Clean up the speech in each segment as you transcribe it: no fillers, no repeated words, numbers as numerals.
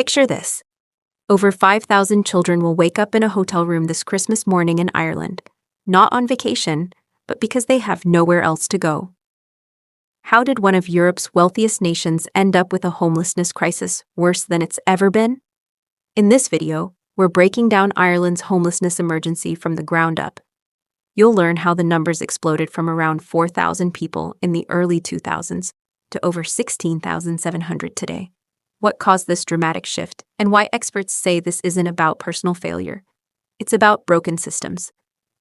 Picture this. Over 5,000 children will wake up in a hotel room this Christmas morning in Ireland, not on vacation, but because they have nowhere else to go. How did one of Europe's wealthiest nations end up with a homelessness crisis worse than it's ever been? In this video, we're breaking down Ireland's homelessness emergency from the ground up. You'll learn how the numbers exploded from around 4,000 people in the early 2000s to over 16,700 today. What caused this dramatic shift, and why experts say this isn't about personal failure. It's about broken systems.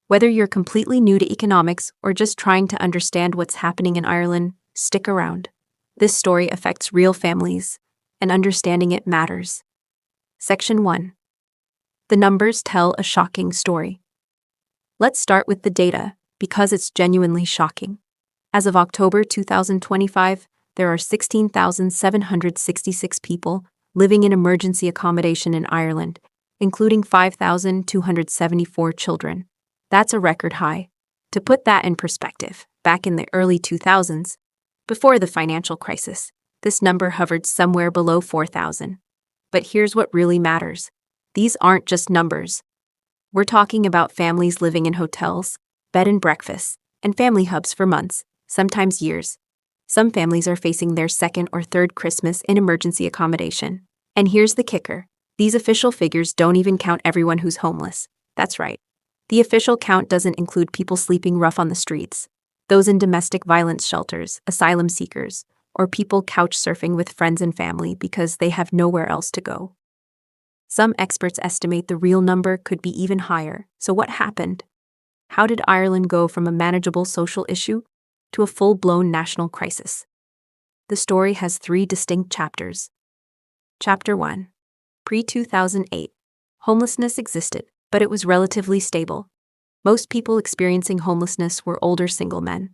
Whether you're completely new to economics or just trying to understand what's happening in Ireland, stick around. This story affects real families, and understanding it matters. Section 1. The numbers tell a shocking story. Let's start with the data, because it's genuinely shocking. As of October 2025, there are 16,766 people living in emergency accommodation in Ireland, including 5,274 children. That's a record high. To put that in perspective, back in the early 2000s, before the financial crisis, this number hovered somewhere below 4,000. But here's what really matters. These aren't just numbers. We're talking about families living in hotels, bed and breakfasts, and family hubs for months, sometimes years. Some families are facing their second or third Christmas in emergency accommodation. And here's the kicker. These official figures don't even count everyone who's homeless. That's right. The official count doesn't include people sleeping rough on the streets, those in domestic violence shelters, asylum seekers, or people couch surfing with friends and family because they have nowhere else to go. Some experts estimate the real number could be even higher. So what happened? How did Ireland go from a manageable social issue to a full-blown national crisis? The story has 3 distinct chapters. Chapter 1. Pre-2008. Homelessness existed, but it was relatively stable. Most people experiencing homelessness were older single men,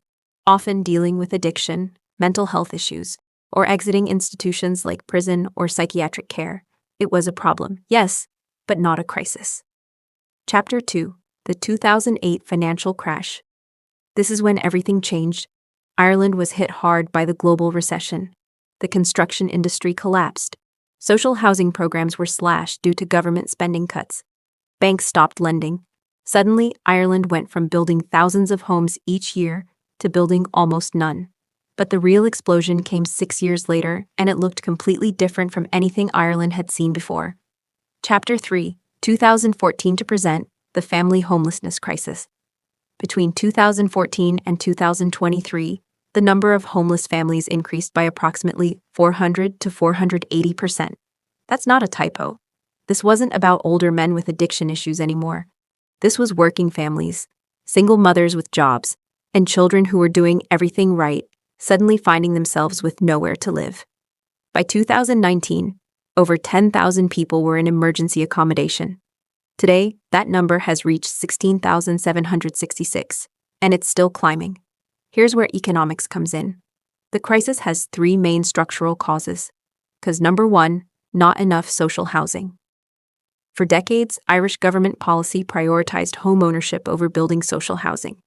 often dealing with addiction, mental health issues, or exiting institutions like prison or psychiatric care. It was a problem, yes, but not a crisis. Chapter 2. The 2008 financial crash. This is when everything changed. Ireland was hit hard by the global recession. The construction industry collapsed. Social housing programs were slashed due to government spending cuts. Banks stopped lending. Suddenly, Ireland went from building thousands of homes each year to building almost none. But the real explosion came 6 years later, and it looked completely different from anything Ireland had seen before. Chapter 3, 2014 to present, the family homelessness crisis. Between 2014 and 2023, the number of homeless families increased by approximately 400 to 480%. That's not a typo. This wasn't about older men with addiction issues anymore. This was working families, single mothers with jobs, and children who were doing everything right, suddenly finding themselves with nowhere to live. By 2019, over 10,000 people were in emergency accommodation. Today, that number has reached 16,766, and it's still climbing. Here's where economics comes in. The crisis has 3 main structural causes. Because number 1, not enough social housing. For decades, Irish government policy prioritized home ownership over building social housing.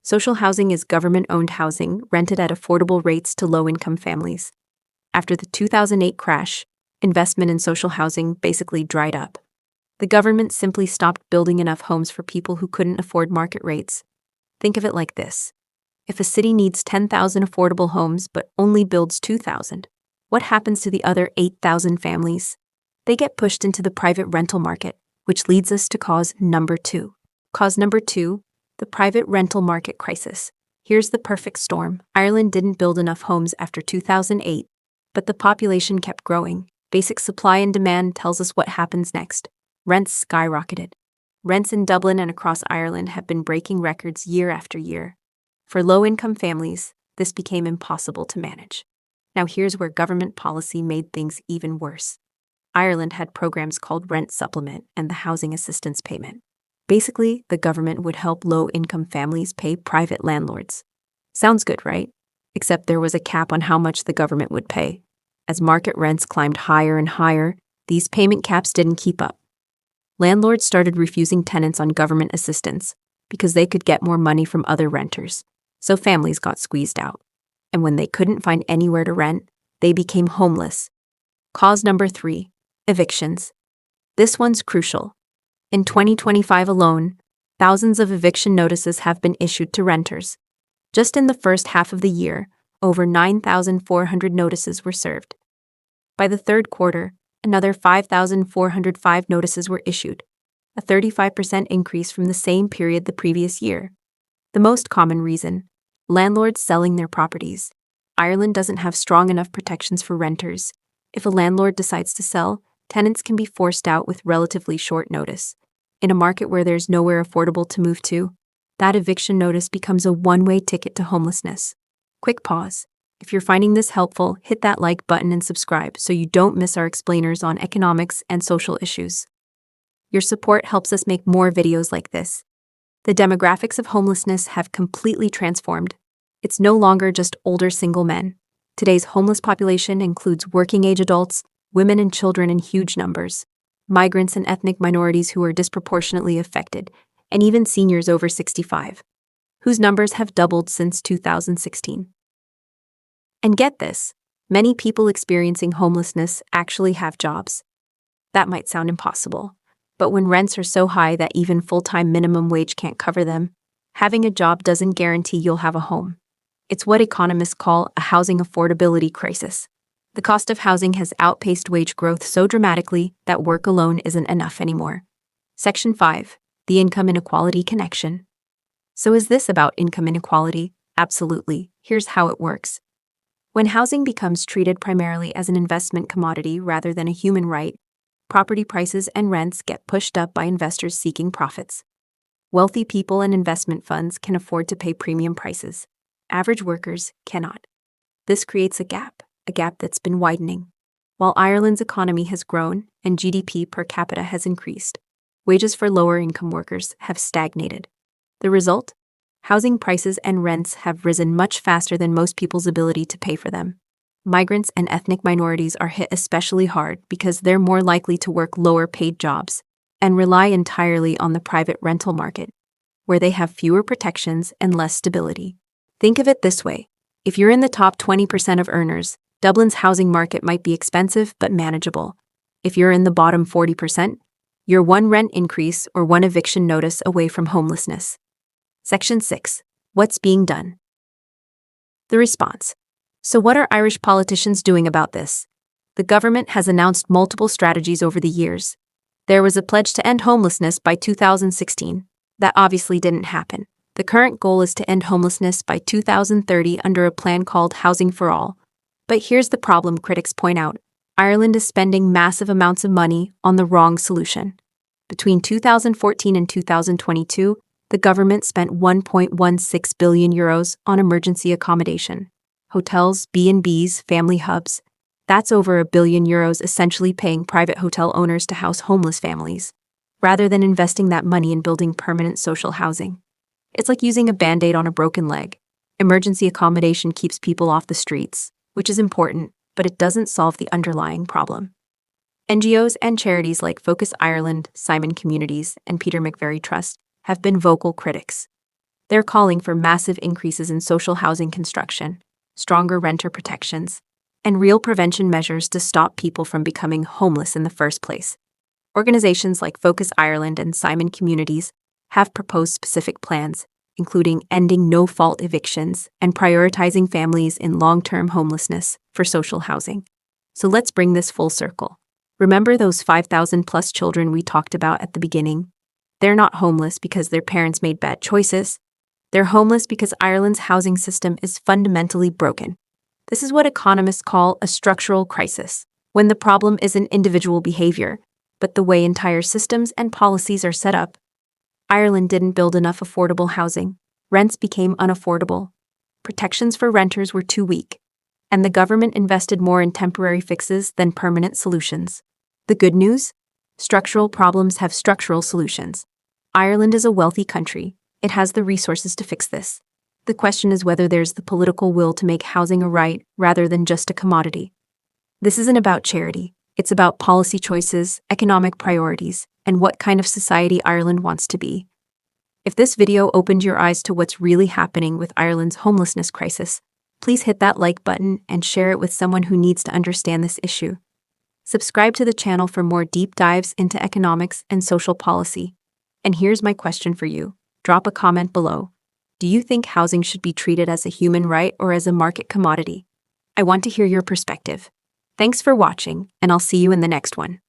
Social housing is government-owned housing rented at affordable rates to low-income families. After the 2008 crash, investment in social housing basically dried up. The government simply stopped building enough homes for people who couldn't afford market rates. Think of it like this. If a city needs 10,000 affordable homes but only builds 2,000, what happens to the other 8,000 families? They get pushed into the private rental market, which leads us to cause number 2. Cause number 2, the private rental market crisis. Here's the perfect storm. Ireland didn't build enough homes after 2008, but the population kept growing. Basic supply and demand tells us what happens next. Rents skyrocketed. Rents in Dublin and across Ireland have been breaking records year after year. For low-income families, this became impossible to manage. Now here's where government policy made things even worse. Ireland had programs called rent supplement and the housing assistance payment. Basically, the government would help low-income families pay private landlords. Sounds good, right? Except there was a cap on how much the government would pay. As market rents climbed higher and higher, these payment caps didn't keep up. Landlords started refusing tenants on government assistance because they could get more money from other renters. So families got squeezed out. And when they couldn't find anywhere to rent, they became homeless. Cause number 3, Evictions. This one's crucial. In 2025 alone, thousands of eviction notices have been issued to renters. Just in the first half of the year, over 9,400 notices were served. By the third quarter, another 5,405 notices were issued, a 35% increase from the same period the previous year. The most common reason: landlords selling their properties. Ireland doesn't have strong enough protections for renters. If a landlord decides to sell, tenants can be forced out with relatively short notice. In a market where there's nowhere affordable to move to, that eviction notice becomes a one-way ticket to homelessness. Quick pause. If you're finding this helpful, hit that like button and subscribe so you don't miss our explainers on economics and social issues. Your support helps us make more videos like this. The demographics of homelessness have completely transformed. It's no longer just older single men. Today's homeless population includes working-age adults, women and children in huge numbers, migrants and ethnic minorities who are disproportionately affected, and even seniors over 65, whose numbers have doubled since 2016. And get this, many people experiencing homelessness actually have jobs. That might sound impossible, but when rents are so high that even full-time minimum wage can't cover them, having a job doesn't guarantee you'll have a home. It's what economists call a housing affordability crisis. The cost of housing has outpaced wage growth so dramatically that work alone isn't enough anymore. Section 5. The income inequality connection. So is this about income inequality? Absolutely. Here's how it works. When housing becomes treated primarily as an investment commodity rather than a human right, property prices and rents get pushed up by investors seeking profits. Wealthy people and investment funds can afford to pay premium prices. Average workers cannot. This creates a gap that's been widening. While Ireland's economy has grown and GDP per capita has increased, wages for lower-income workers have stagnated. The result? Housing prices and rents have risen much faster than most people's ability to pay for them. Migrants and ethnic minorities are hit especially hard because they're more likely to work lower-paid jobs and rely entirely on the private rental market, where they have fewer protections and less stability. Think of it this way. If you're in the top 20% of earners, Dublin's housing market might be expensive but manageable. If you're in the bottom 40%, you're one rent increase or one eviction notice away from homelessness. Section 6. What's being done? The response. So what are Irish politicians doing about this? The government has announced multiple strategies over the years. There was a pledge to end homelessness by 2016. That obviously didn't happen. The current goal is to end homelessness by 2030 under a plan called Housing for All. But here's the problem critics point out. Ireland is spending massive amounts of money on the wrong solution. Between 2014 and 2022, the government spent €1.16 billion on emergency accommodation. Hotels, B&Bs, family hubs. That's over €1 billion essentially paying private hotel owners to house homeless families, rather than investing that money in building permanent social housing. It's like using a Band-Aid on a broken leg. Emergency accommodation keeps people off the streets, which is important, but it doesn't solve the underlying problem. NGOs and charities like Focus Ireland, Simon Communities, and Peter McVerry Trust have been vocal critics. They're calling for massive increases in social housing construction, stronger renter protections, and real prevention measures to stop people from becoming homeless in the first place. Organizations like Focus Ireland and Simon Communities have proposed specific plans, including ending no-fault evictions and prioritizing families in long-term homelessness for social housing. So let's bring this full circle. Remember those 5,000-plus children we talked about at the beginning? They're not homeless because their parents made bad choices. They're homeless because Ireland's housing system is fundamentally broken. This is what economists call a structural crisis, when the problem isn't individual behavior, but the way entire systems and policies are set up. Ireland didn't build enough affordable housing. Rents became unaffordable. Protections for renters were too weak. And the government invested more in temporary fixes than permanent solutions. The good news? Structural problems have structural solutions. Ireland is a wealthy country. It has the resources to fix this. The question is whether there's the political will to make housing a right rather than just a commodity. This isn't about charity. It's about policy choices, economic priorities, and what kind of society Ireland wants to be. If this video opened your eyes to what's really happening with Ireland's homelessness crisis, please hit that like button and share it with someone who needs to understand this issue. Subscribe to the channel for more deep dives into economics and social policy. And here's my question for you. Drop a comment below. Do you think housing should be treated as a human right or as a market commodity? I want to hear your perspective. Thanks for watching, and I'll see you in the next one.